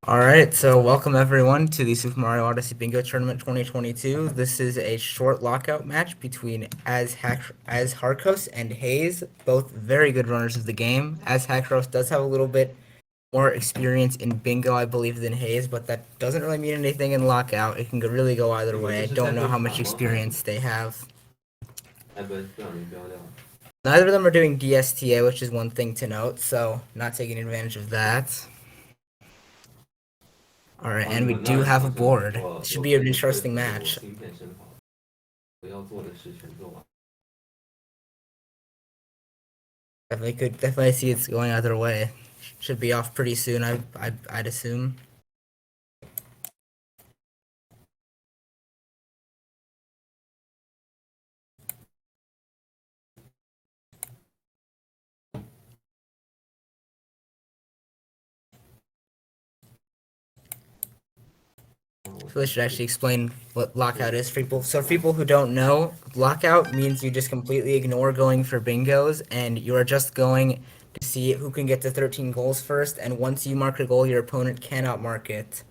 Alright, so welcome everyone to the Super Mario Odyssey Bingo Tournament 2022. This is a short lockout match between AzHarcos and Haze, both very good runners of the game. AzHarcos does have a little bit more experience in bingo, I believe, than Haze, but that doesn't really mean anything in lockout. It can really go either way. I don't know how much experience they have. Neither of them are doing DSTA, which is one thing to note, so not taking advantage of that. Alright, and we do have a board. This should be an interesting match. Definitely see it's going either way. Should be off pretty soon, I'd assume. So I should actually explain what lockout is for people. So for people who don't know, lockout means you just completely ignore going for bingos, and you are just going to see who can get to 13 goals first, and once you mark a goal, your opponent cannot mark it.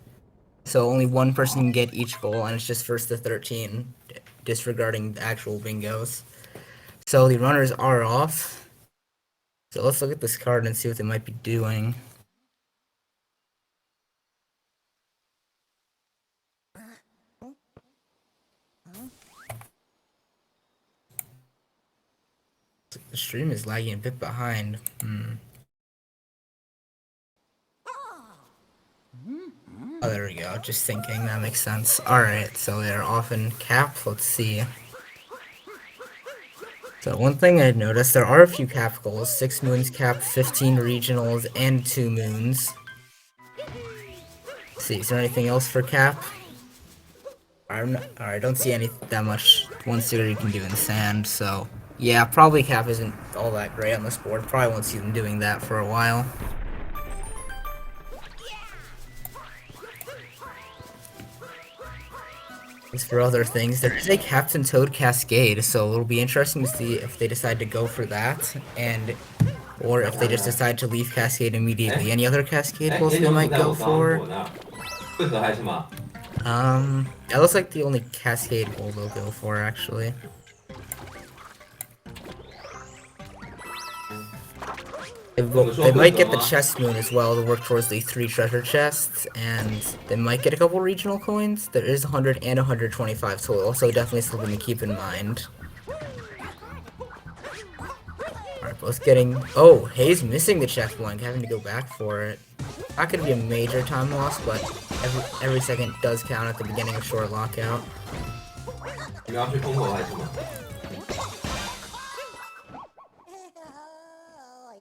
So only one person can get each goal, and it's just first to 13, disregarding the actual bingos. So the runners are off. So let's look at this card and see what they might be doing. The stream is lagging a bit behind. Oh, there we go. Just thinking. That makes sense. Alright, so they're off in cap. Let's see. So one thing I noticed, there are a few cap goals. 6 moons cap, 15 regionals, and 2 moons. Let's see, is there anything else for cap? Alright, don't see that much one sticker you can do in sand, so yeah, probably cap isn't all that great on this board. Probably won't see them doing that for a while. As for other things, there is a Captain Toad Cascade, so it'll be interesting to see if they decide to go for that, or if they just decide to leave Cascade immediately. Any other Cascade goals they might go for? That looks like the only Cascade goal they'll go for, actually. They might get the chest moon as well to work towards the 3 treasure chests, and they might get a couple regional coins. There is 100 and 125 total, so definitely something to keep in mind. Alright, both getting... Oh, Haze missing the checkpoint, having to go back for it. Not gonna be a major time loss, but every second does count at the beginning of short lockout.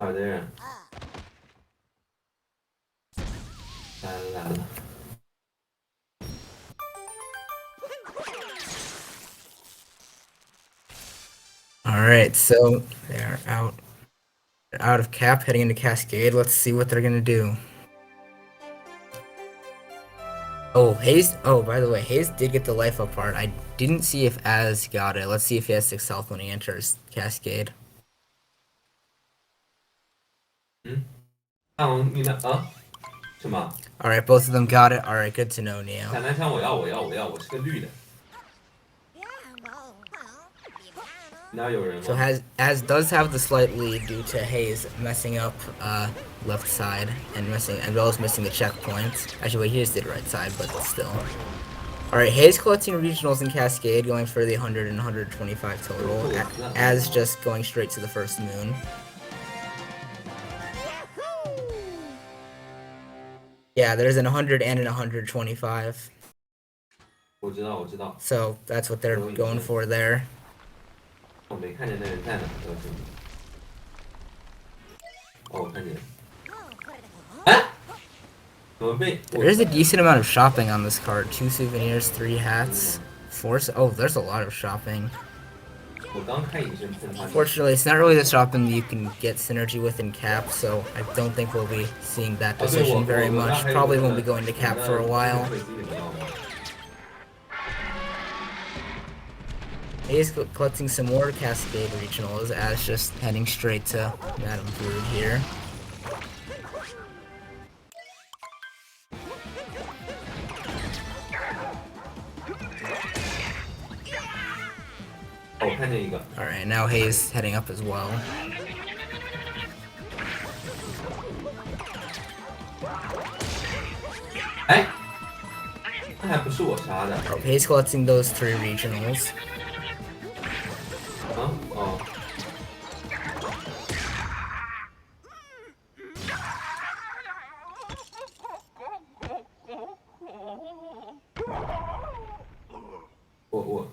There. Alright, so they're out. They're out of cap, heading into Cascade. Let's see what they're gonna do. Oh, Haze. Oh, by the way, Haze did get the life up part. I didn't see if Az got it. Let's see if he has 6 health when he enters Cascade. Alright, both of them got it. Alright, good to know, Neo. So Az does have the slight lead due to Haze messing up left side and as well as missing the checkpoint. Actually, wait, he just did right side, but still. Alright, Haze collecting regionals in Cascade, going for the 100 and 125 total. Az just going straight to the first moon. Yeah, there's an 100 and an 125. So that's what they're going for there. There is a decent amount of shopping on this card. 2 souvenirs, 3 hats, 4... Oh, there's a lot of shopping. Fortunately, it's not really the shopping you can get synergy with in cap, so I don't think we'll be seeing that decision very much. Probably won't be going to cap for a while. He's collecting some more Cascade regionals, as just heading straight to Madame Brood here. 我看见一个， Alright, now Haze heading up as well. 哎，那还不是我杀的。 Oh, Haze collecting those 3 regionals. 啊，哦，我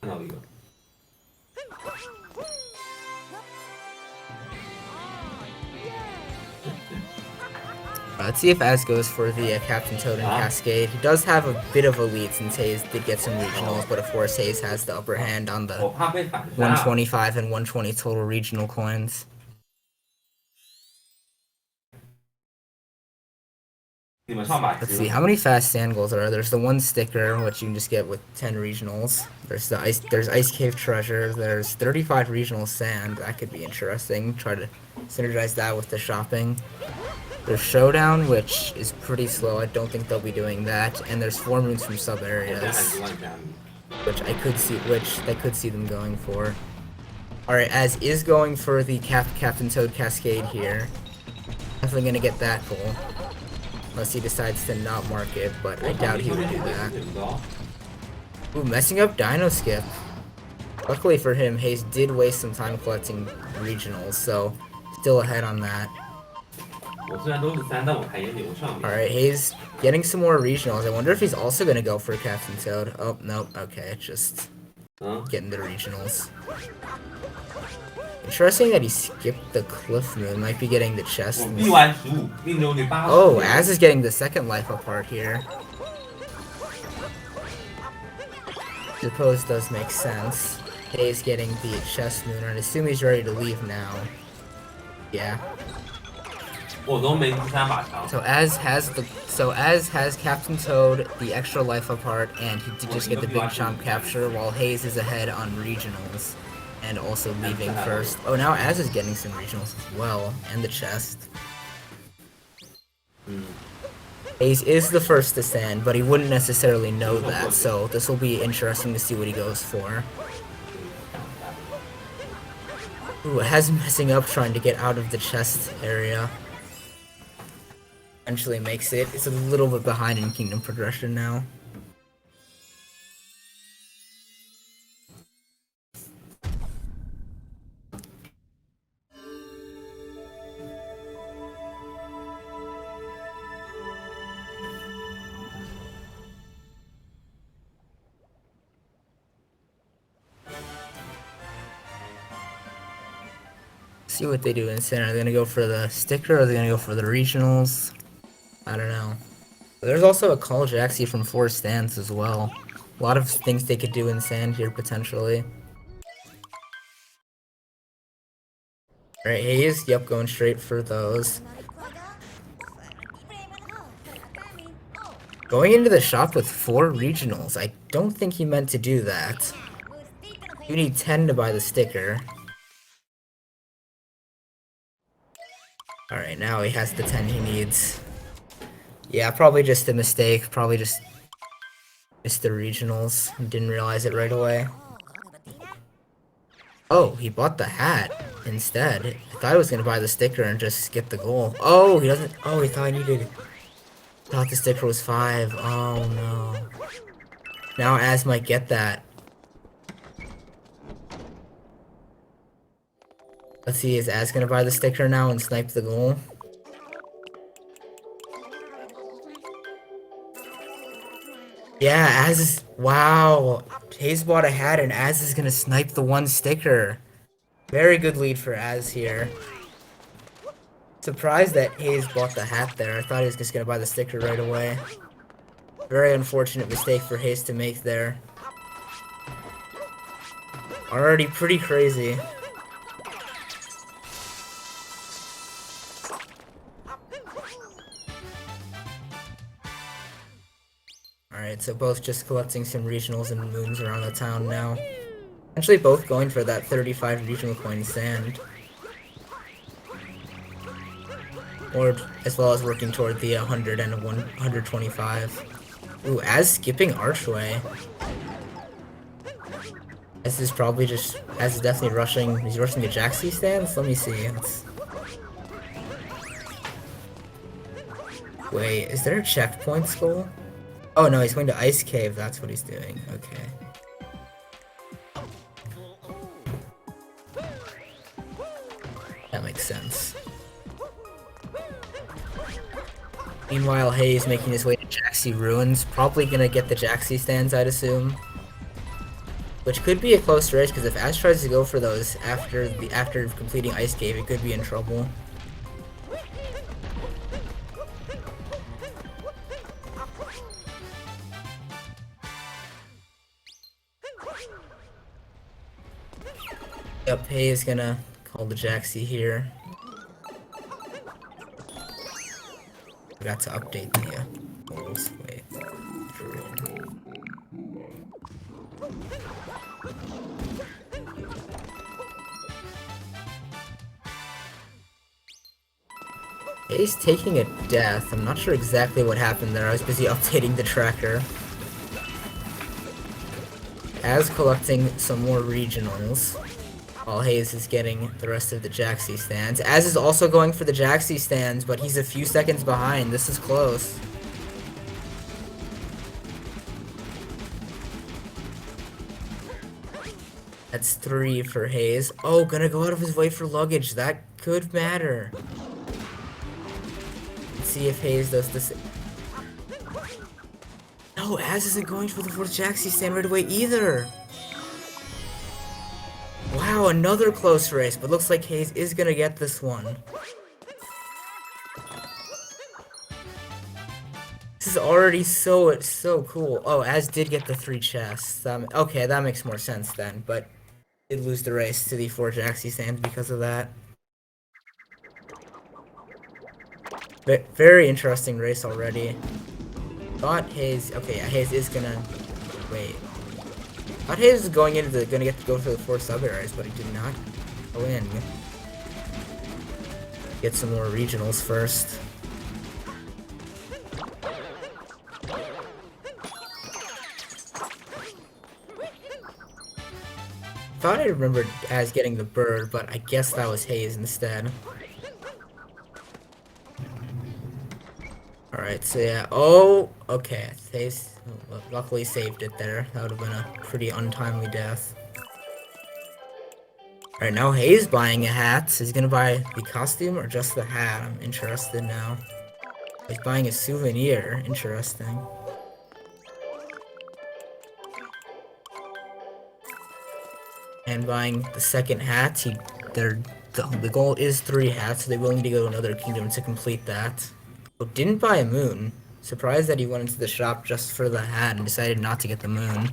看到一个， Let's see if Az goes for the Captain Toad and Cascade. He does have a bit of a lead since Haze did get some regionals, but of course Haze has the upper hand on the 我怕被反杀。 125 and 120 total regional coins. 你们上把 Let's 棋 see, 了 how many fast sand goals are there? There's the 1 sticker, which you can just get with 10 regionals. There's Ice Cave Treasure. There's 35 regional sand. That could be interesting. Try to synergize that with the shopping. There's Showdown, which is pretty slow. I don't think they'll be doing that. And there's 4 moons from sub 我现在还 areas, 是万加米。 which they could see them going for. Alright, Az is going for the Captain Toad Cascade here. Definitely gonna get that goal. Unless he decides to not mark it, but I doubt he would do that. 怎么着？ Ooh, messing up Dino Skip. Luckily for him, Haze did waste some time collecting regionals, so still ahead on that. 我虽然都是3，但我还也有上面。 Alright, Haze getting some more regionals. I wonder if he's also gonna go for Captain Toad. Oh, nope, okay, just 嗯， getting the regionals. Interesting that he skipped the Cliff Moon, might be getting the chest. 我必完15，命中率80。 Oh, Az is getting the second life apart here. Suppose does make sense. Haze getting the chest moon, and I assume he's ready to leave now. Yeah. 我都没第3把枪。 So Az has Captain Toad the extra life apart, and he did just get the big chomp capture, while Haze is ahead on regionals, and also leaving first. Oh, now Az is getting some regionals as well, and the chest. 嗯， Haze is the first to stand, but he wouldn't necessarily know that, so this will be interesting to see what he goes for. Ooh, Az messing up trying to get out of the chest area. Eventually makes it. It's a little bit behind in kingdom progression now. See what they do in center. Are they gonna go for the sticker or are they gonna go for the regionals? I don't know. There's also a Call Jaxie from 4 stands as well. A lot of things they could do in sand here potentially. Alright, Haze, yep, going straight for those. Going into the shop with 4 regionals. I don't think he meant to do that. You need 10 to buy the sticker. Alright, now he has the 10 he needs. Yeah, probably just a mistake. Probably just missed the regionals. Didn't realize it right away. Oh, he bought the hat instead. I thought he was gonna buy the sticker and just get the goal. Oh, he doesn't. Oh, he thought he needed. Thought the sticker was 5. Oh no. Now Az might get that. Let's see, is Az gonna buy the sticker now and snipe the goal? Yeah, Az is. Wow. Haze bought a hat and Az is gonna snipe the 1 sticker. Very good lead for Az here. Surprised that Haze bought the hat there. I thought he was just gonna buy the sticker right away. Very unfortunate mistake for Haze to make there. Already pretty crazy. Alright, so both just collecting some regionals and moons around the town now. Actually both going for that 35 regional coin sand. Or as well as working toward the 100 and 125. Ooh, Az skipping Archway. This is probably just, as is definitely rushing, he's rushing the Jaxi stands? Let me see. Wait, is there a checkpoint skull? Oh no, he's going to Ice Cave, that's what he's doing, okay. That makes sense. Meanwhile, Haze making his way to Jaxi Ruins, probably gonna get the Jaxi stands, I'd assume. Which could be a close race, because if Az tries to go for those after completing Ice Cave, it could be in trouble. Yep, Hay is gonna call the Jaxi here. Forgot to update the goals. Wait. Hay's taking a death. I'm not sure exactly what happened there. I was busy updating the tracker. As collecting some more regionals, while Haze is getting the rest of the Jaxi stands. Az is also going for the Jaxi stands, but he's a few seconds behind. This is close. That's 3 for Haze. Oh, gonna go out of his way for luggage. That could matter. Let's see if Haze does this. No, Az isn't going for the 4th Jaxi stand right away either. Wow, another close race, but looks like Haze is gonna get this one. This is already so cool. Oh, Az did get the 3 chests. Okay, that makes more sense then, but did lose the race to the 4 Jaxi stands because of that. But very interesting race already. Thought Haze. Okay, yeah, Haze is gonna wait. Thought Haze was gonna get to go for the 4 sub areas, but he did not go in. Get some more regionals first. Thought I remembered as getting the bird, but I guess that was Haze instead. Alright, so yeah. Oh, okay. Haze luckily saved it there. That would have been a pretty untimely death. Alright, now Haze buying a hat. Is he gonna buy the costume or just the hat? I'm interested now. He's buying a souvenir. Interesting. And buying the second hat. The goal is 3 hats, so they're willing to go to another kingdom to complete that. Oh, didn't buy a moon. Surprised that he went into the shop just for the hat and decided not to get the moon.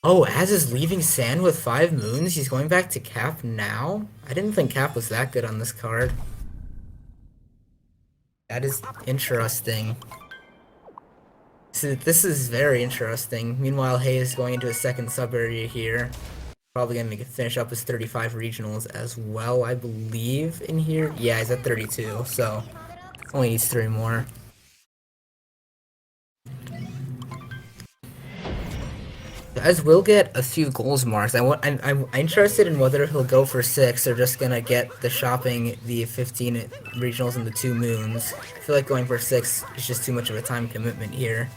Oh, Az is leaving Sand with 5 moons? He's going back to Cap now? I didn't think Cap was that good on this card. That is interesting. So this is very interesting. Meanwhile, Hay is going into a second sub-area here. Probably gonna finish up his 35 regionals as well, I believe, in here. Yeah, he's at 32, so only needs 3 more. Az will get a few goals marks. I'm interested in whether he'll go for 6 or just gonna get the shopping the 15 regionals and the 2 moons. I feel like going for 6 is just too much of a time commitment here.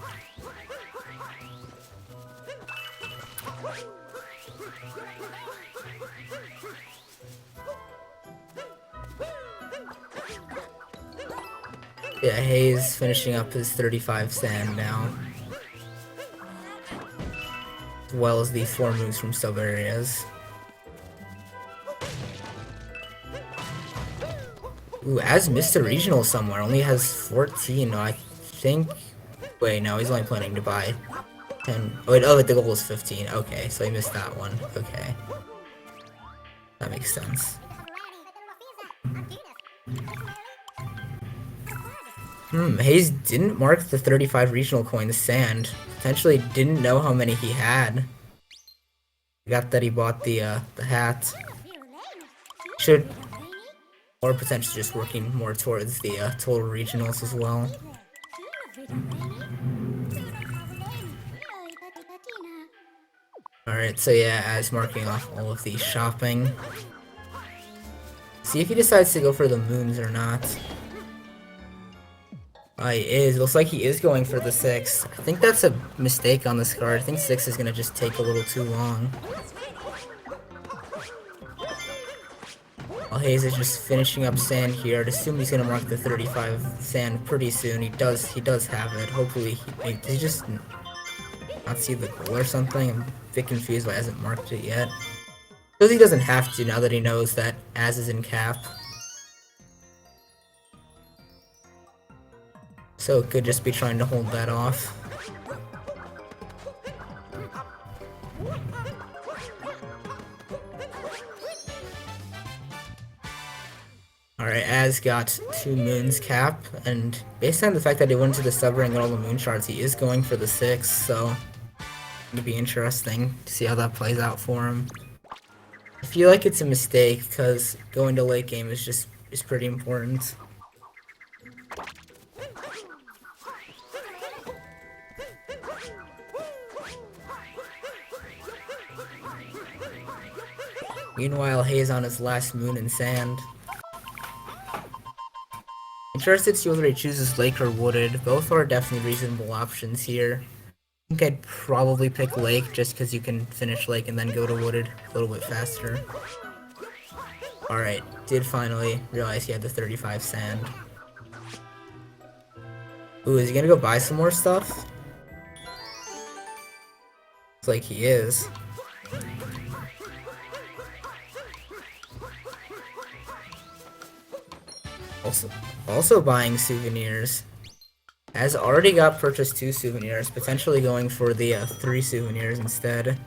Yeah, Hayes finishing up his 35 stand now. As well as the 4 moves from sub areas. Ooh, Az missed a regional somewhere. Only has 14. No, I think. Wait, no, he's only planning to buy 10. Oh, wait, the goal is 15. Okay, so he missed that one. Okay. That makes sense. Hayes didn't mark the 35 regional coin, the sand. Potentially didn't know how many he had. Got that he bought the hat. Should, or potentially just working more towards the total regionals as well. Alright, so yeah, as marking off all of the shopping. See if he decides to go for the moons or not. He is. Looks like he is going for the 6. I think that's a mistake on this card. I think 6 is gonna just take a little too long. While Haze is just finishing up sand here, I'd assume he's gonna mark the 35 sand pretty soon. He does have it. Hopefully, did he just not see the goal or something? I'm a bit confused why he hasn't marked it yet. Because he doesn't have to now that he knows that Az is in cap. So it could just be trying to hold that off. Alright, Az got 2 moons cap, and based on the fact that he went to the sub ring and all the moon shards, he is going for the 6, so it'll be interesting to see how that plays out for him. I feel like it's a mistake, because going to late game is pretty important. Meanwhile, Haze on his last moon in sand. Interested to see whether he chooses Lake or Wooded. Both are definitely reasonable options here. I think I'd probably pick Lake just because you can finish Lake and then go to Wooded a little bit faster. Alright, did finally realize he had the 35 sand. Ooh, is he gonna go buy some more stuff? Looks like he is. Also buying souvenirs. Has already got purchased 2 souvenirs, potentially going for the 3 souvenirs instead.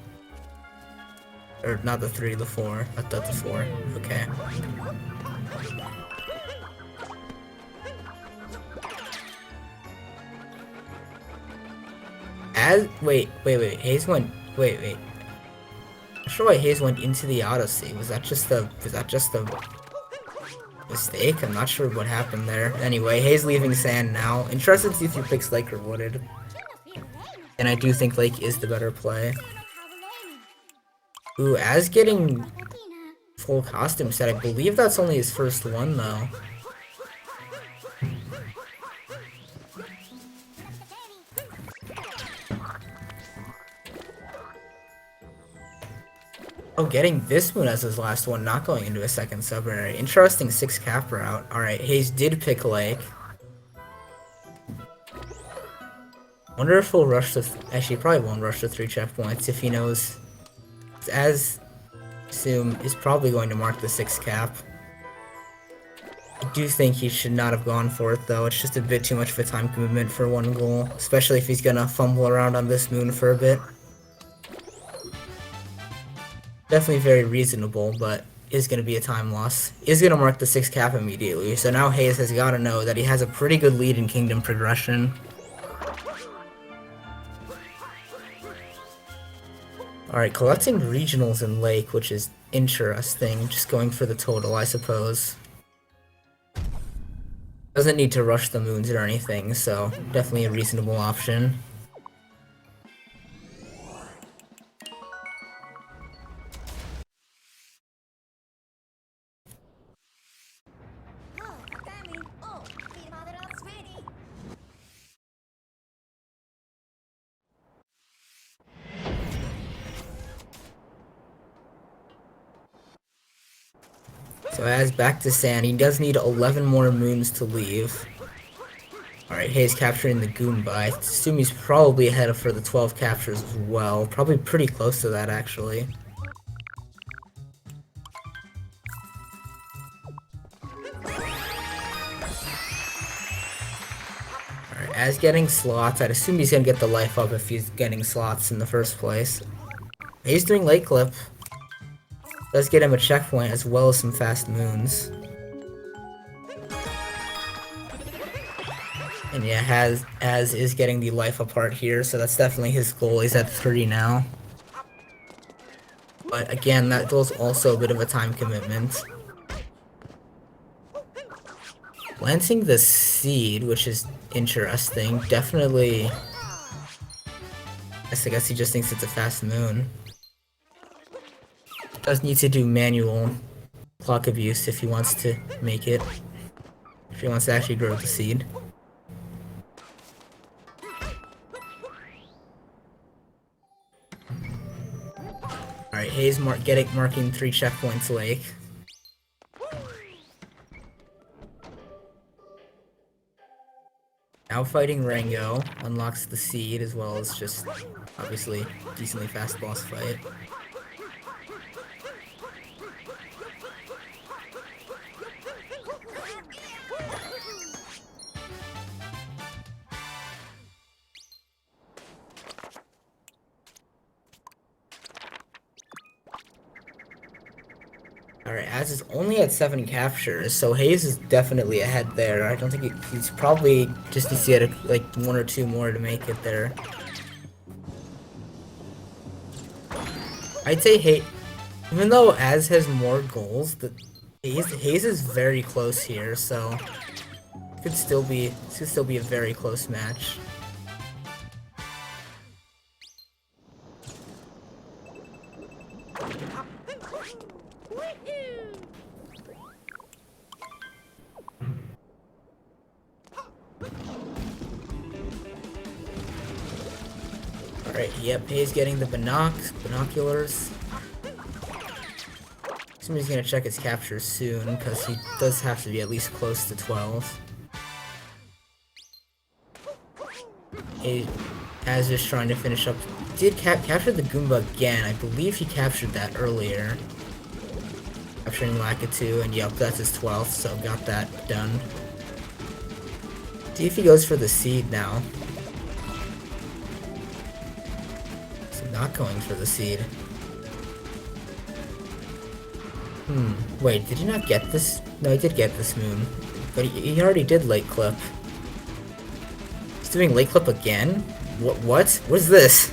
Or not the 3, the 4. I thought the 4. Okay. Wait. Haze went. Wait. I'm not sure why Haze went into the Odyssey. Was that just a mistake? I'm not sure what happened there. Anyway, Haze leaving sand now. Interested to see if he picks Lake or Wooded. And I do think Lake is the better play. Ooh, Az getting full costume set. I believe that's only his first one though. Oh, getting this moon as his last one, not going into a second sub-area. Interesting 6 cap route. Alright, Haze did pick Lake. Wonder if he'll rush the... Actually, he probably won't rush the 3 checkpoints if he knows... Az assume is probably going to mark the 6 cap. I do think he should not have gone for it though. It's just a bit too much of a time commitment for one goal. Especially if he's gonna fumble around on this moon for a bit. Definitely very reasonable, but is going to be a time loss. Is going to mark the 6 cap immediately, so now Haze has got to know that he has a pretty good lead in Kingdom progression. Alright, collecting regionals in Lake, which is interesting. Just going for the total, I suppose. Doesn't need to rush the moons or anything, so definitely a reasonable option. So Az back to sand. He does need 11 more moons to leave. Alright, Haze capturing the Goomba. I assume he's probably ahead for the 12 captures as well. Probably pretty close to that, actually. Alright, Az getting slots. I'd assume he's gonna get the life up if he's getting slots in the first place. He's doing late clip. Does get him a checkpoint as well as some fast moons. And yeah, Az is getting the life apart here, so that's definitely his goal. He's at 3 now. But again, that was also a bit of a time commitment. Planting the seed, which is interesting. Definitely... I guess he just thinks it's a fast moon. Does need to do manual clock abuse if he wants to make it. If he wants to actually grow the seed. Alright, Hayes marking 3 checkpoints lake. Now fighting Rango unlocks the seed as well as just obviously decently fast boss fight. Alright, Az is only at 7 captures, so Hayes is definitely ahead there. I don't think he's probably just needs to get like 1 or 2 more to make it there. I'd say even though Az has more goals, Hayes is very close here, so it could still be a very close match. Alright, yep, Hayes getting the binoculars. Somebody's gonna check his captures soon, because he does have to be at least close to 12. Az just trying to finish up. Did capture the Goomba again. I believe he captured that earlier. Capturing Lakitu, and yep, that's his 12th, so got that done. See if he goes for the seed now. Not going for the seed. Wait, did he not get this? No, he did get this moon. But he already did Lake Clip. He's doing Lake Clip again? What? What is this?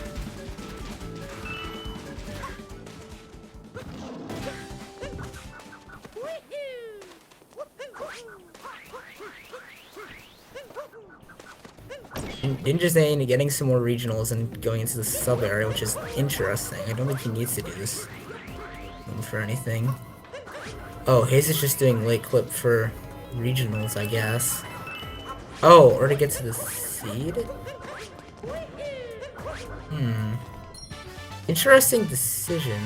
Ninja Zane getting some more regionals and going into the sub area, which is interesting. I don't think he needs to do this for anything. Oh, Hayes is just doing late clip for regionals, I guess. Oh, or to get to the seed? Interesting decision.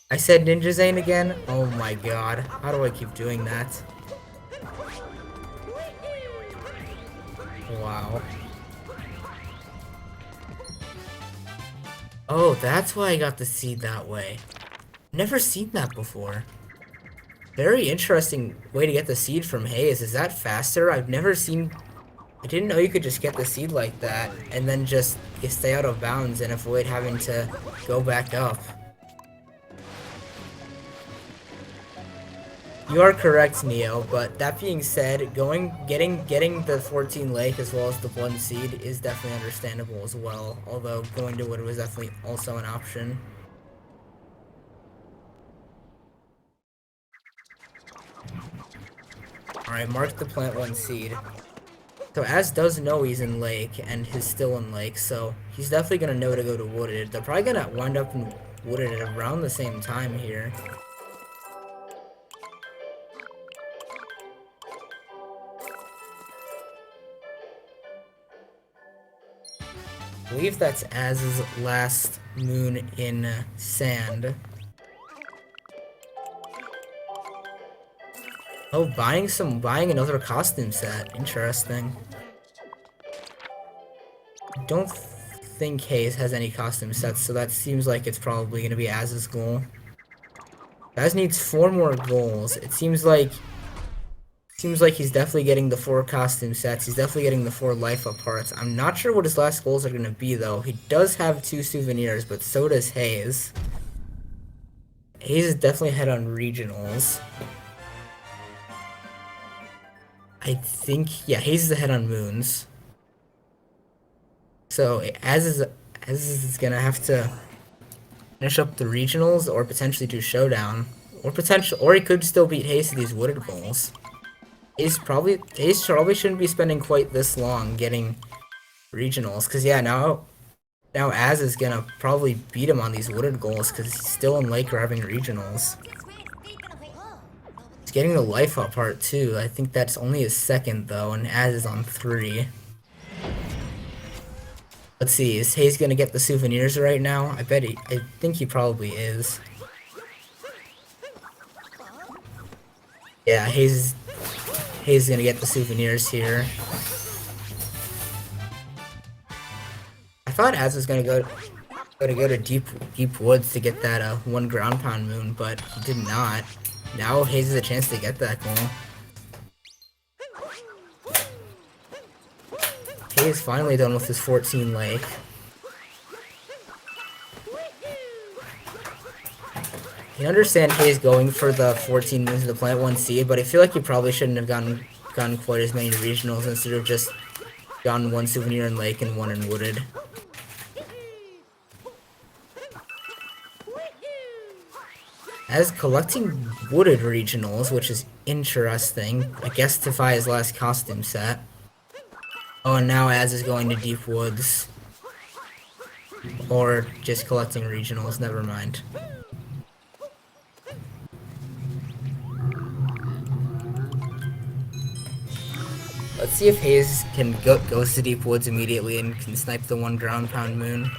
I said Ninja Zane again? Oh my god. How do I keep doing that? Wow. Oh, that's why I got the seed that way. Never seen that before. Very interesting way to get the seed from Hayes. Is that faster? I've never seen... I didn't know you could just get the seed like that and then just stay out of bounds and avoid having to go back up. You are correct, Neo, but that being said, getting the 14 lake as well as the 1 seed is definitely understandable as well, although going to wood was definitely also an option. Alright, mark the plant 1 seed. So Az does know he's in lake, and he's still in lake, so he's definitely gonna know to go to wooded. They're probably gonna wind up in wooded at around the same time here. I believe that's Az's last moon in sand. Oh, buying another costume set. Interesting. I don't think Hayes has any costume sets, so that seems like it's probably going to be Az's goal. Az needs 4 more goals. It seems like he's definitely getting the 4 costume sets. He's definitely getting the 4 life up parts. I'm not sure what his last goals are going to be, though. He does have 2 souvenirs, but so does Hayes. Hayes is definitely ahead on regionals. I think, yeah, Hayes is ahead on moons. So, Az is going to have to finish up the regionals or potentially do showdown. Or he could still beat Hayes to these wooded goals. Hayes probably shouldn't be spending quite this long getting regionals, because yeah, now Now Az is gonna probably beat him on these wooded goals because he's still in late grabbing regionals. He's getting the life up part too. I think that's only his second though, and Az is on 3. Let's see, is Haze gonna get the souvenirs right now? I think he probably is. Yeah, Haze is gonna get the souvenirs here. I thought Az was gonna go to deep woods to get that 1 ground pound moon, but he did not. Now Haze has a chance to get that goal. Haze finally done with his 14 lake. I understand Haze going for the 14 moons of the Plant 1 seed, but I feel like he probably shouldn't have gotten quite as many regionals instead of just gotten 1 souvenir in lake and 1 in wooded. As collecting wooded regionals, which is interesting, I guess to buy his last costume set. Oh, and now Az is going to deep woods. Or just collecting regionals, never mind. Let's see if Haze goes to deep woods immediately and can snipe the 1 ground pound moon.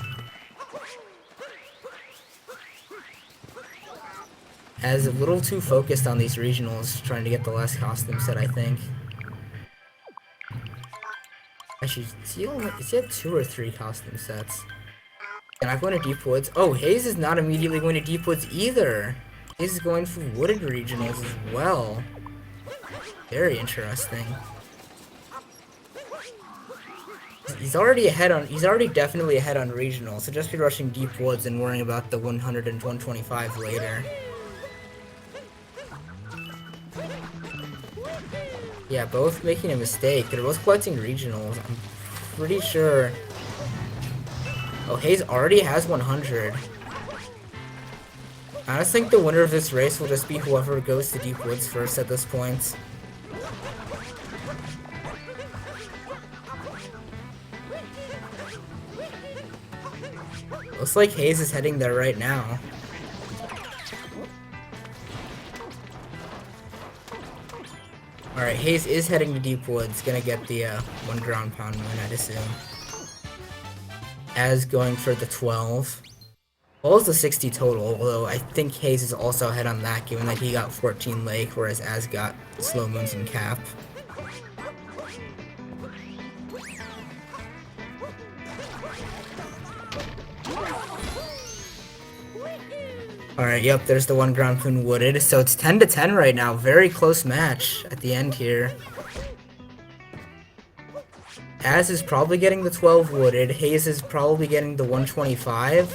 Az a little too focused on these regionals, trying to get the last costume set, I think. Actually, is he have 2 or 3 costume sets? And I'm going to deep woods. Oh, Haze is not immediately going to deep woods either. Haze is going for wooded regionals as well. Very interesting. He's already definitely ahead on regionals, so just be rushing deep woods and worrying about the 100 and 125 later. Yeah, both making a mistake. They're both collecting regionals. I'm pretty sure. Oh, Haze already has 100. I just think the winner of this race will just be whoever goes to deep woods first at this point. Looks like Haze is heading there right now. Alright, Haze is heading to deep woods, gonna get the 1 ground pound moon, I'd assume. Az going for the 12. Well, it's the 60 total, although I think Haze is also ahead on that, given that he got 14 lake, whereas Az got slow moons and cap. Alright, yep, there's the 1 ground pound wooded. So it's 10 to 10 right now. Very close match at the end here. Az is probably getting the 12 wooded. Haze is probably getting the 125.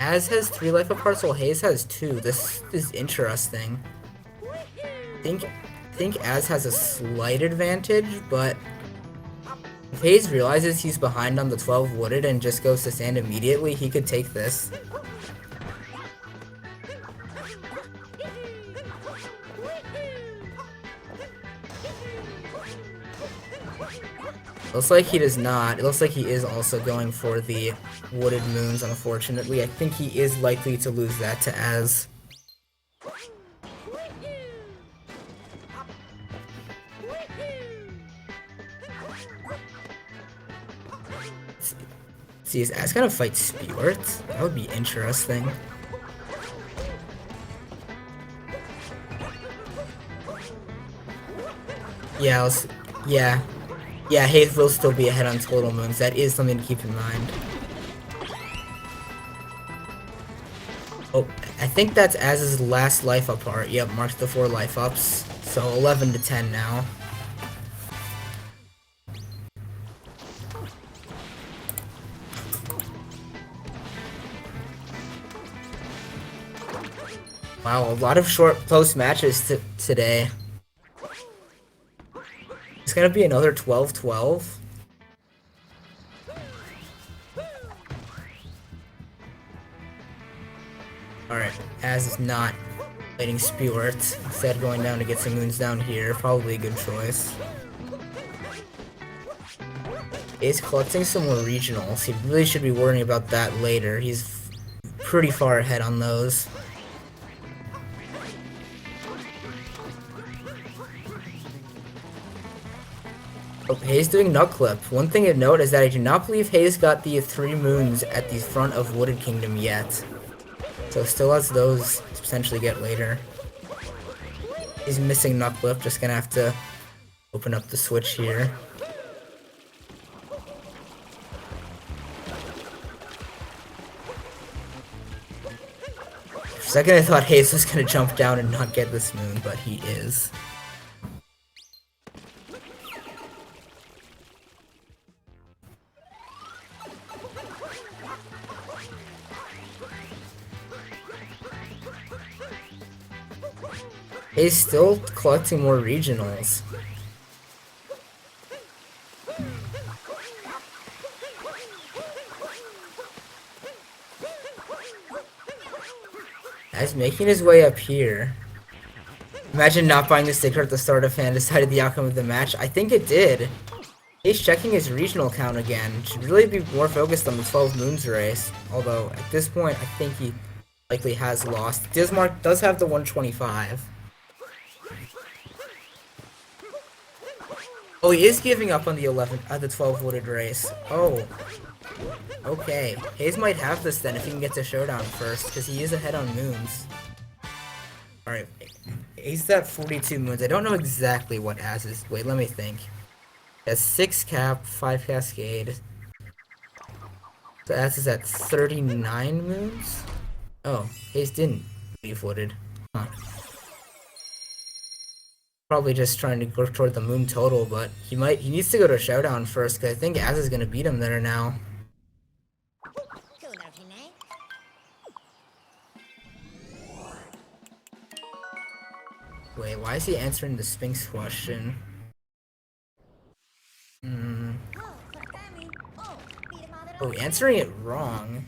Az has 3 life apart, while Haze has 2. This is interesting. I think Az has a slight advantage, but if Haze realizes he's behind on the 12 wooded and just goes to sand immediately, he could take this. Looks like he does not. It looks like he is also going for the wooded moons, unfortunately. I think he is likely to lose that to Az. See, is Az gonna fight Spirit? That would be interesting. Yeah, Haze will still be ahead on total moons. That is something to keep in mind. Oh, I think that's Az's last life apart. Yep, marks the 4 life ups. So 11 to 10 now. Wow, a lot of short close matches today. It's gonna be another 12-12. Alright, Az is not fighting Spirit. Instead going down to get some moons down here. Probably a good choice. He's collecting some more regionals. He really should be worrying about that later. He's pretty far ahead on those. Oh, Hayes doing nut clip. One thing to note is that I do not believe Hayes got the 3 moons at the front of Wooded Kingdom yet. So still has those to potentially get later. He's missing nut clip, just gonna have to open up the switch here. For a second I thought Hayes was gonna jump down and not get this moon, but he is. He's still collecting more regionals. He's making his way up here. Imagine not buying the sticker at the start of and decided the outcome of the match. I think it did. He's checking his regional count again. Should really be more focused on the 12 moons race. Although at this point, I think he likely has lost. Dismark does have the 125. Oh, he is giving up on the 12 wooded race. Oh. Okay. Hayes might have this then if he can get to Showdown first, because he is ahead on moons. Alright. Hayes at 42 moons. I don't know exactly what Az is. Wait, let me think. He has 6 cap, 5 cascade. So Az is at 39 moons? Oh, Hayes didn't leave wooded. Huh. Probably just trying to go toward the moon total, but he needs to go to Showdown first, because I think Az is gonna beat him there now. Wait, why is he answering the Sphinx question? Oh, answering it wrong.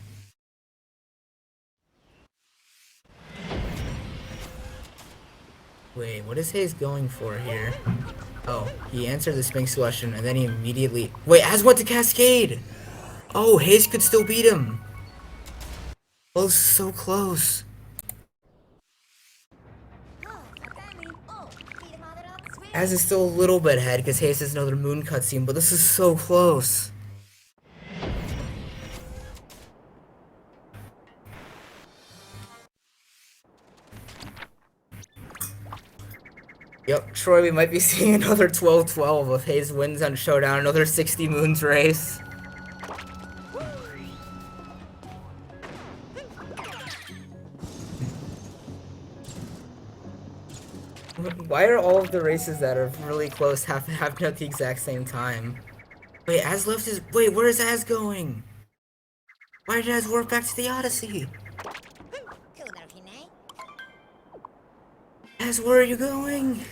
Wait, what is Hayes going for here? Oh, he answered the Sphinx question and then he immediately... Wait, Az went to Cascade! Oh, Hayes could still beat him! Oh, so close. Az is still a little bit ahead because Hayes has another moon cutscene, but this is so close. Yep, Troy, we might be seeing another 12-12 if Hayes wins on Showdown, another 60 moons race. Why are all of the races that are really close happening at the exact same time? Wait, Az left his... Wait, where is Az going? Why did Az warp back to the Odyssey? Az, where are you going?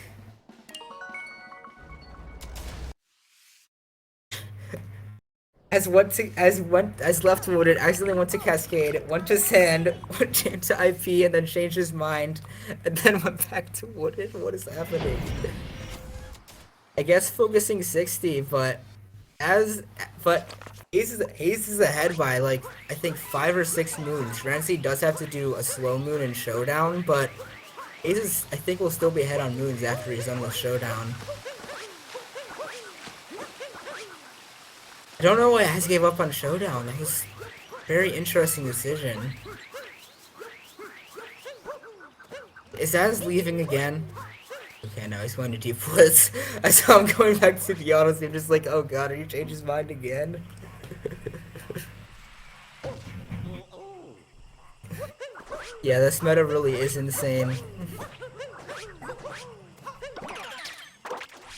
Az left Wooded, accidentally went to Cascade, went to Sand, went into IP, and then changed his mind, and then went back to Wooded. What is happening? I guess focusing 60, but Hayes is ahead by like I think 5 or 6 moons. Ramsey does have to do a slow moon in Showdown, but Hayes I think will still be ahead on moons after he's done with Showdown. I don't know why Az gave up on Showdown. That was a very interesting decision. Is Az leaving again? Okay, now he's going to Deep Woods. I saw him going back to the Odyssey. I'm just like, oh god, are you changing his mind again? Yeah, this meta really is insane.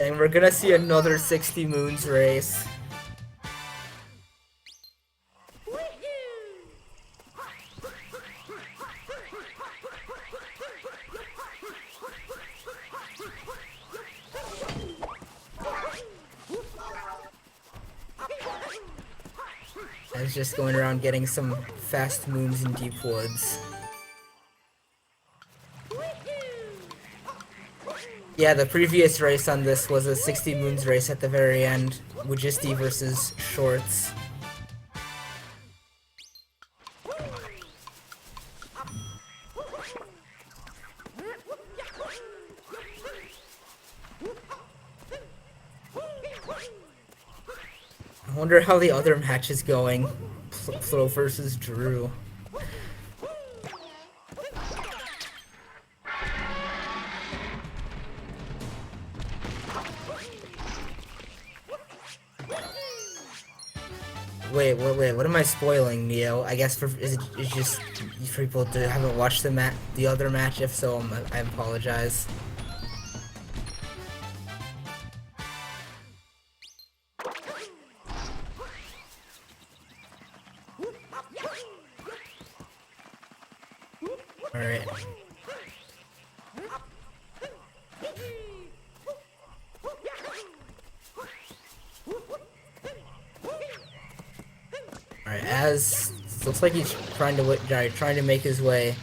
And we're gonna see another 60 moons race. I was just going around getting some fast moons in Deep Woods. Yeah, the previous race on this was a 60 moons race at the very end. Wujisti versus Shorts. I wonder how the other match is going. Flo versus Drew. Wait, what am I spoiling, Neo? I guess it's just for people that haven't watched the other match. If so, I apologize. Alright. Alright, Az looks like he's trying to make his way.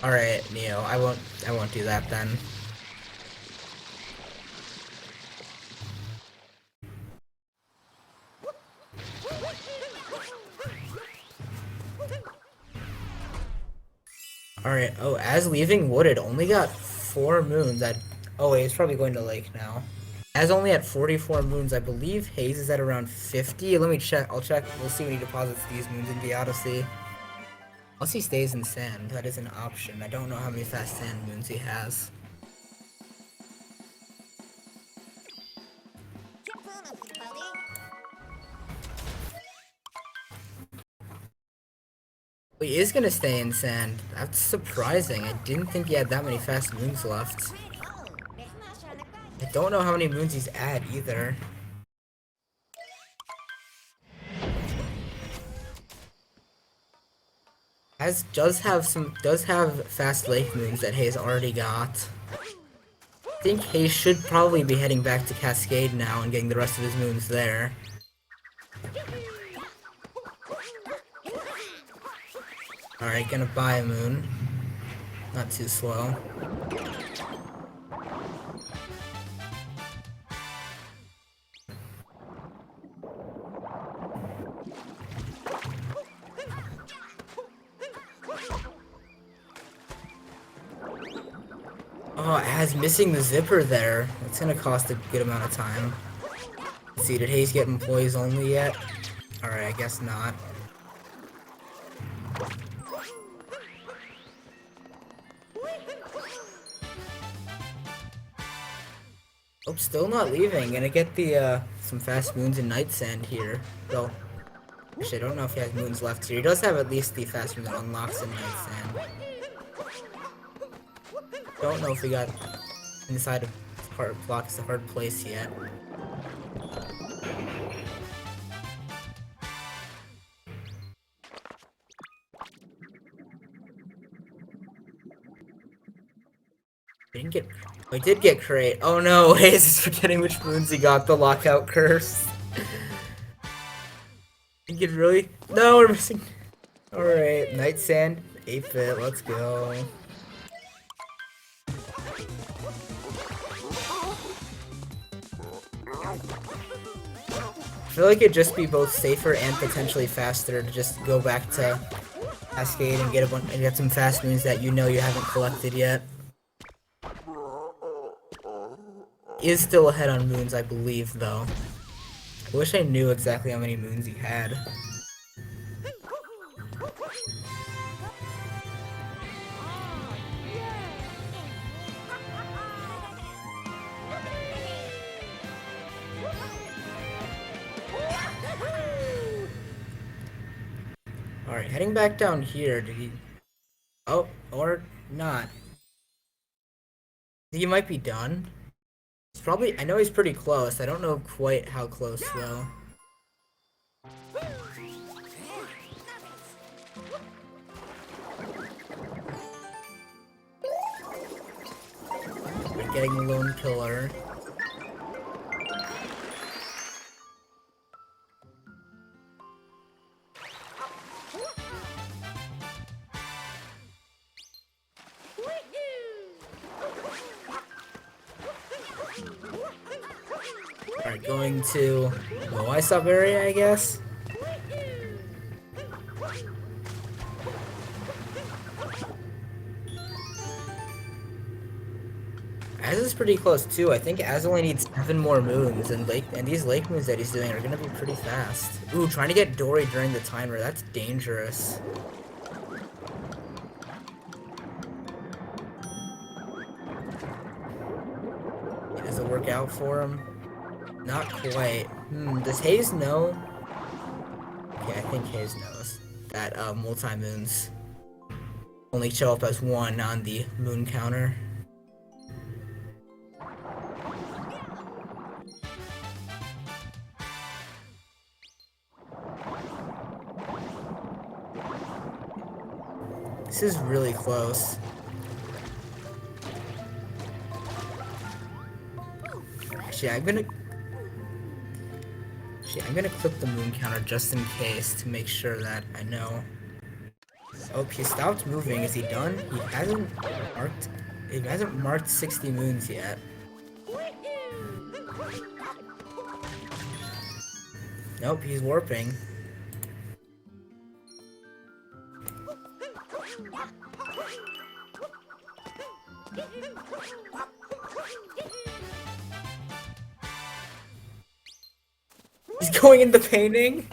Alright, Neo, I won't do that then. Alright, oh, Az leaving Wooded only got 4 moons. Oh wait, he's probably going to Lake now. Az only at 44 moons. I believe Haze is at around 50. Let me check. I'll check. We'll see when he deposits these moons in the Odyssey. Unless he stays in sand, that is an option. I don't know how many fast sand moons he has. He is gonna stay in sand. That's surprising. I didn't think he had that many fast moons left. I don't know how many moons he's at either. Az does have fast lake moons that Hayes already got. I think Hayes should probably be heading back to Cascade now and getting the rest of his moons there. Alright, gonna buy a moon. Not too slow. Oh, Az missing the zipper there. That's gonna cost a good amount of time. Let's see, did Hayes get employees only yet? Alright, I guess not. Oh, still not leaving. Gonna get the some fast moons in Night Sand here. Though, actually, I don't know if he has moons left here. He does have at least the fast moon that unlocks in Night Sand. Don't know if we got inside of hard blocks the hard place yet. Didn't get. We did get crate. Oh no, Hayes is forgetting which moons he got. The lockout curse. Think it really? No, we're missing. All right, Night Sand, 8-bit. Let's go. I feel like it'd just be both safer and potentially faster to just go back to Cascade and get some fast moons that you know you haven't collected yet. He is still ahead on moons, I believe, though. I wish I knew exactly how many moons he had. Alright, heading back down here, did he... Oh, or not. He might be done. He's probably... I know he's pretty close. I don't know quite how close, though. We're getting the Lone Killer. Alright, going to low ice up area, I guess. Az is pretty close too. I think Az only needs 7 more moons, and these lake moons that he's doing are gonna be pretty fast. Ooh, trying to get Dory during the timer, that's dangerous. Does it work out for him? Not quite. Does Haze know? Okay, I think Haze knows that multi-moons only show up as 1 on the moon counter. This is really close. Actually, I'm gonna clip the moon counter just in case to make sure that I know. Oh, he stopped moving. Is he done? He hasn't marked 60 moons yet. Nope, he's warping. He's going in the painting?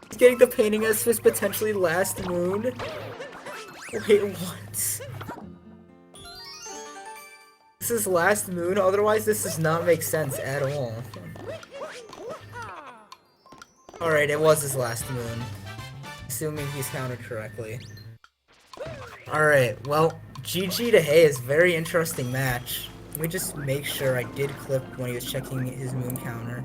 He's getting the painting as his potentially last moon? Wait, what? This is last moon? Otherwise this does not make sense at all. Alright, it was his last moon. Assuming he's counted correctly. Alright, well, GG to Haze, very interesting match. Let me just make sure I did clip when he was checking his moon counter.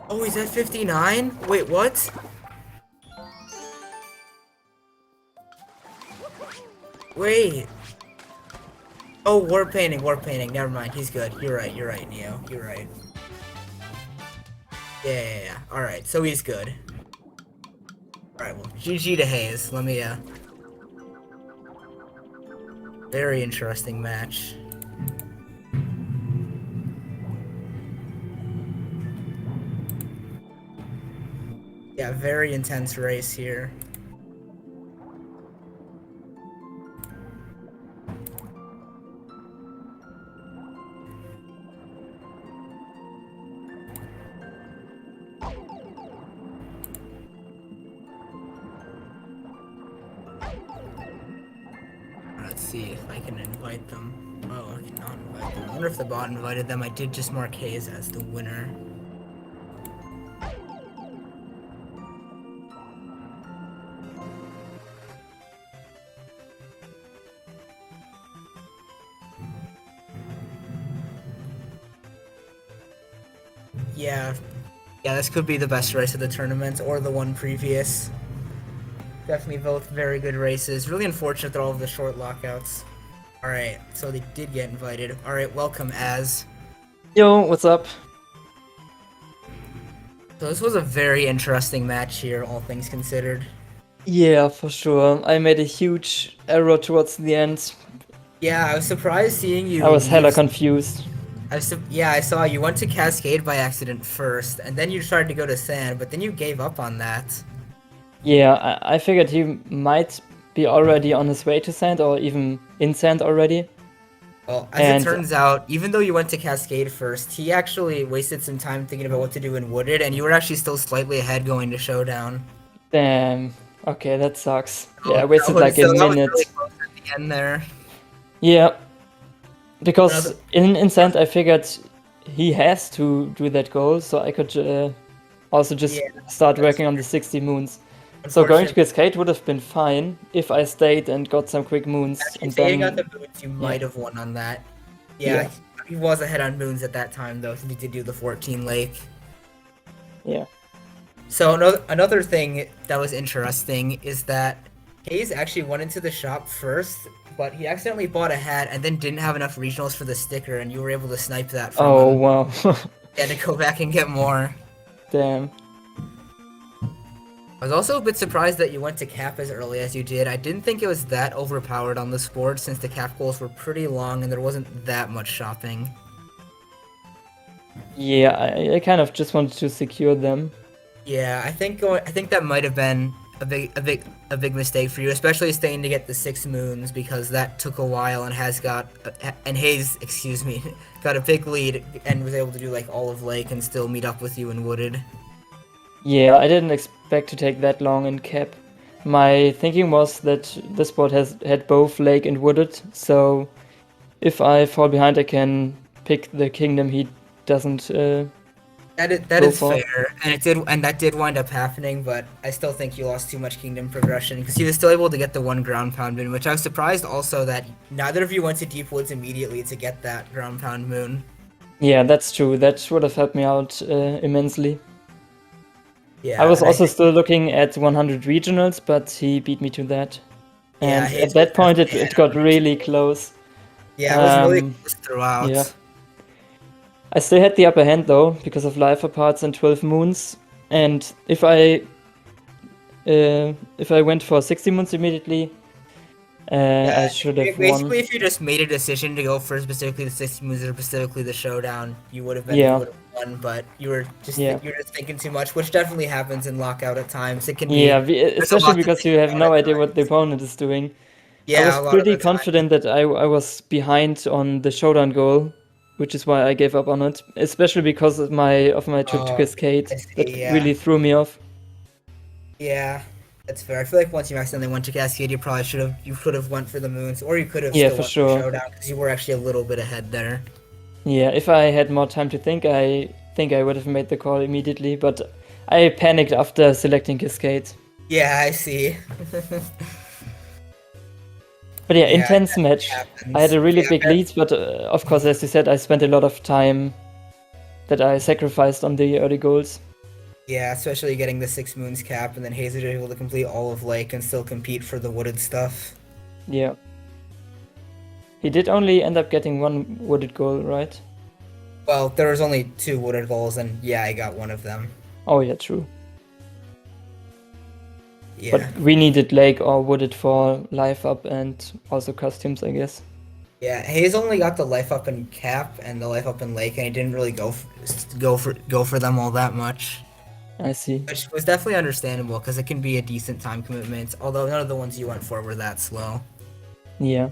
Oh, he's at 59? Wait, what? Wait. Oh, warp painting. Never mind, he's good. You're right, Neo. You're right. Yeah. Alright, so he's good. Alright, well, GG to Haze. Let me, very interesting match. Yeah, very intense race here. Let's see if I can invite them. Oh, I cannot invite them. I wonder if the bot invited them. I did just mark Haze as the winner. Yeah, this could be the best race of the tournament, or the one previous. Definitely both very good races. Really unfortunate that all of the short lockouts. Alright, so they did get invited. Alright, welcome, Az. Yo, what's up? So this was a very interesting match here, all things considered. Yeah, for sure. I made a huge error towards the end. Yeah, I was surprised seeing you. I was hella use- confused. Yeah, I saw you went to Cascade by accident first, and then you tried to go to Sand, but then you gave up on that. Yeah, I figured he might be already on his way to Sand, or even in Sand already. Well, as it turns out, even though you went to Cascade first, he actually wasted some time thinking about what to do in Wooded, and you were actually still slightly ahead going to Showdown. Damn. Okay, that sucks. Yeah, I wasted like so a that was minute. really close at the end there. Yeah. Because Another- in Sand I figured he has to do that goal, so I could also just start working on the 60 moons. So going to Cascade would have been fine if I stayed and got some quick moons. And If you then, got the moons, you might have won on that. Yeah, he was ahead on moons at that time, though, since he did do the 14 lake. yeah. So another thing that was interesting is that Hayes actually went into the shop first, but he accidentally bought a hat and then didn't have enough regionals for the sticker, and you were able to snipe that from Oh him. wow. You had to go back and get more. Damn. I was also a bit surprised that you went to cap as early as you did. I didn't think it was that overpowered on the sport since the cap goals were pretty long and there wasn't that much shopping. Yeah, I kind of just wanted to secure them. Yeah, I think that might have been a big mistake for you, especially staying to get the 6 moons because that took a while and Hayes, excuse me, got a big lead and was able to do like all of Lake and still meet up with you in Wooded. Yeah, I didn't expect to take that long in cap. My thinking was that this board had both lake and wooded, so if I fall behind I can pick the kingdom he doesn't That go is for. fair, and that did wind up happening, but I still think you lost too much kingdom progression because he was still able to get the 1 ground pound moon, which I was surprised also that neither of you went to Deep Woods immediately to get that ground pound moon. Yeah, that's true. That would have helped me out immensely. Yeah, I was and also think, still looking at 100 regionals, but he beat me to that. Yeah, And Hayes at that was point definitely it ahead got of really close. Yeah, it was really Um, close throughout. yeah. I still had the upper hand though, because of life parts and 12 moons. And if I went for 60 moons immediately, I should have won. Basically, if you just made a decision to go for specifically the 60 moves or specifically the showdown, you would have Yeah. won. But you were just Yeah. you're just thinking too much, which definitely happens in lockout at times. It can Yeah, be there's a especially lot to because think you have about no at idea what the times. opponent is doing. I Yeah, was a lot of pretty the time. confident that I was behind on the showdown goal, which is why I gave up on it. Especially because of my trip to Oh, Cascade. I see, That yeah. really threw me off. Yeah, that's fair. I feel like once you accidentally went to Cascade, you could have went for the moons, or you could have Yeah, still for went sure. for showdown because you were actually a little bit ahead there. Yeah, if I had more time to think, I think I would have made the call immediately, but I panicked after selecting Cascade. Yeah, I see. But yeah, Yeah, intense match. happens. I had a really Yeah, big lead, but of course, as you said, I spent a lot of time that I sacrificed on the early goals. Yeah, especially getting the 6 moons cap, and then Hazer able to complete all of Lake and still compete for the wooded stuff. Yeah. He did only end up getting 1 wooded goal, right? Well, there was only 2 wooded goals, and yeah, I got one of them. Oh yeah, true. Yeah. But we needed lake or wooded for life up and also costumes, I guess. Yeah, Hayes only got the life up in cap and the life up in lake, and he didn't really go for them all that much, I see. which was definitely understandable because it can be a decent time commitment. Although none of the ones you went for were that slow. Yeah.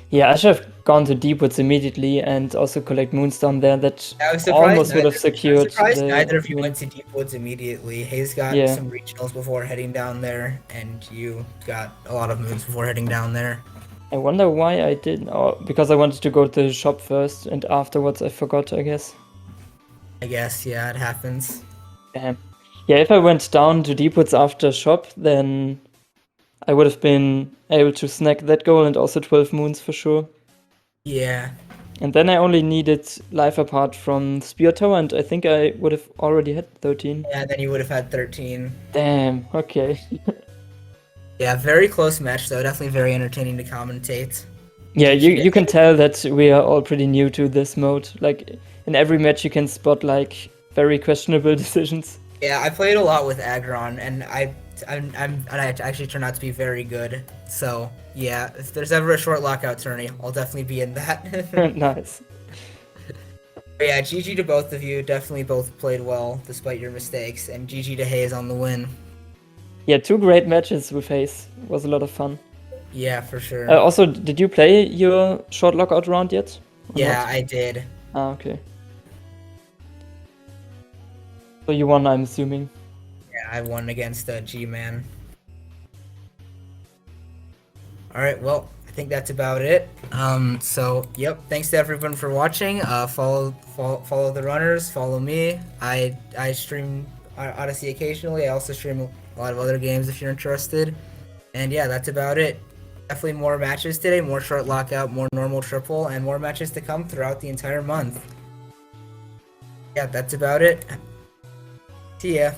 Yeah, I should have gone to Deep Woods immediately and also collect Moonstone there. That I was surprised almost would have I was secured surprised the neither of you win. went to Deep Woods immediately. Hayes got Yeah. some regionals before heading down there, and you got a lot of moons before heading down there. I wonder why I didn't. Or because I wanted to go to the shop first and afterwards I forgot, I guess. I guess, yeah, it happens. Yeah, if I went down to Deep Woods after shop, then I would have been able to snag that goal and also 12 moons for sure. Yeah. And then I only needed life apart from Spear Tower, and I think I would have already had 13. Yeah, then you would have had 13. Damn, okay. Yeah, very close match though. Definitely very entertaining to commentate. Yeah, you can tell that we are all pretty new to this mode. Like, in every match you can spot, like, very questionable decisions. Yeah, I played a lot with Agron, and I actually turned out to be very good. So yeah, if there's ever a short lockout tourney, I'll definitely be in that. Nice. But yeah, GG to both of you. Definitely both played well despite your mistakes, and GG to Hayes on the win. Yeah, 2 great matches with Haze. Was a lot of fun. Yeah, for sure. Also, did you play your short lockout round yet? Or Yeah, not? I did. Ah, okay. So you won, I'm assuming. Yeah, I won against G-Man. Alright, well, I think that's about it. So, yep, thanks to everyone for watching. Follow the runners, follow me. I stream Odyssey occasionally. I also stream a lot of other games if you're interested. And yeah, that's about it. Definitely more matches today, more short lockout, more normal triple, and more matches to come throughout the entire month. Yeah, that's about it. See ya.